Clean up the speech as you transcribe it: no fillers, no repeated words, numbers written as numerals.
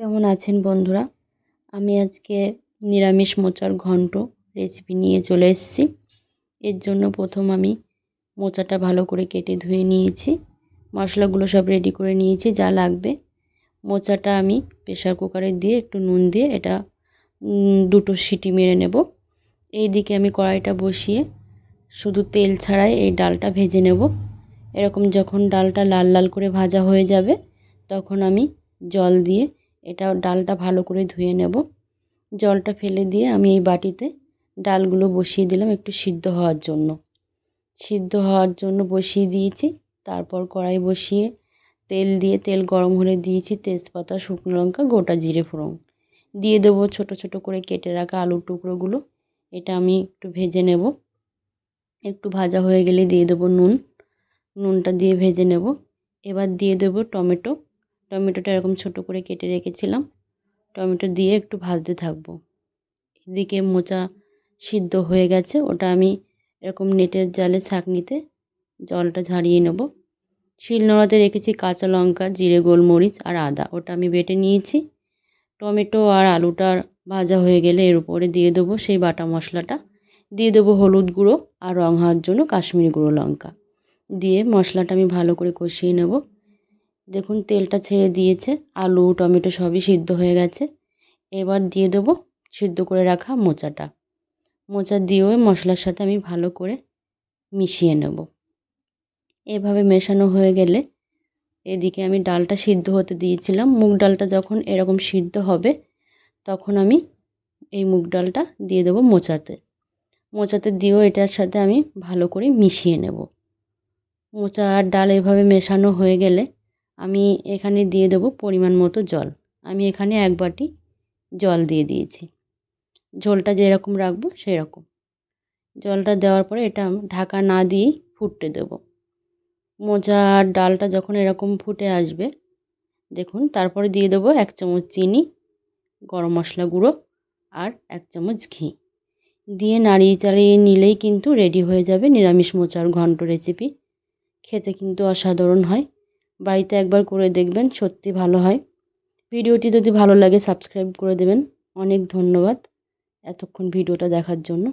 কেমন আছেন বন্ধুরা? আমি আজকে নিরামিষ মোচার ঘন্ট রেসিপি নিয়ে চলে এসেছি। এর জন্য প্রথম আমি মোচাটা ভালো করে কেটে ধুয়ে নিয়েছি। মশলাগুলো সব রেডি করে নিয়েছি যা লাগবে। মোচাটা আমি প্রেসার কুকারে দিয়ে একটু নুন দিয়ে এটা 2টো সিটি মেরে নেব। এই দিকে আমি কড়াইটা বসিয়ে শুধু তেল ছাড়াই এই ডালটা ভেজে নেব। এরকম যখন ডালটা লাল লাল করে ভাজা হয়ে যাবে তখন আমি জল দিয়ে এটা ডালটা ভালো করে ধুয়ে নেব। জলটা ফেলে দিয়ে আমি এই বাটিতে ডালগুলো বসিয়ে দিলাম একটু সিদ্ধ হওয়ার জন্য। বসিয়ে দিয়েছি। তারপর কড়াই বসিয়ে তেল দিয়ে তেল গরম হলে দিয়েছি তেজপাতা, শুকনো লঙ্কা, গোটা জিরে ফোড়ন। দিয়ে দেবো ছোট ছোট করে কেটে রাখা আলুর টুকরোগুলো। এটা আমি একটু ভেজে নেব। একটু ভাজা হয়ে গেলে দিয়ে দেবো নুনটা দিয়ে ভেজে নেব। এবার দিয়ে দেবো টমেটোটা এরকম ছোট করে কেটে রেখেছিলাম। টমেটো দিয়ে একটু ভাজতে থাকবো। এদিকে মোচা সিদ্ধ হয়ে গেছে, ওটা আমি এরকম নেটের জালে ছাঁকনিতে জলটা ঝারিয়ে নেব। শিলনোড়াতে রেখেছি কাঁচা লঙ্কা, জিরে, গোলমরিচ আর আদা, ওটা আমি বেটে নিয়েছি। টমেটো আর আলুটা ভাজা হয়ে গেলে এর উপরে দিয়ে দেবো সেই বাটা মশলাটা। দিয়ে দেবো হলুদ গুঁড়ো আর রং হওয়ার জন্য কাশ্মীরি গুঁড়ো লঙ্কা দিয়ে মশলাটা আমি ভালো করে কষিয়ে নেব। দেখুন তেলটা ছেড়ে দিয়েছে, আলু টমেটো সবই সিদ্ধ হয়ে গেছে। এবার দিয়ে দেবো সিদ্ধ করে রাখা মোচা দিয়েও মশলার সাথে আমি ভালো করে মিশিয়ে নেব। এভাবে মেশানো হয়ে গেলে এদিকে আমি ডালটা সিদ্ধ হতে দিয়েছিলাম। মুগ ডালটা যখন এরকম সিদ্ধ হবে তখন আমি এই মুগ ডালটা দিয়ে দেবো মোচাতে দিয়েও এটার সাথে আমি ভালো করে মিশিয়ে নেব। মোচা আর ডাল এভাবে মেশানো হয়ে গেলে আমি এখানে দিয়ে দেবো পরিমাণ মতো জল। আমি এখানে 1 বাটি জল দিয়ে দিয়েছি। ঝোলটা যেরকম রাখবো সেরকম জলটা দেওয়ার পরে এটা ঢাকা না দিয়েই ফুটতে দেব। মোচা আর ডালটা যখন এরকম ফুটে আসবে দেখুন, তারপরে দিয়ে দেবো 1 চামচ চিনি, গরম মশলা গুঁড়ো আর 1 চামচ ঘি দিয়ে নাড়িয়ে চাড়িয়ে নিলেই কিন্তু রেডি হয়ে যাবে নিরামিষ মোচার ঘন্ট রেসিপি। খেতে কিন্তু অসাধারণ হয়। বাড়িতে একবার করে দেখবেন, সত্যি ভালো হয়। ভিডিওটি যদি ভালো লাগে সাবস্ক্রাইব করে দেবেন। অনেক ধন্যবাদ এতক্ষণ ভিডিওটা দেখার জন্য।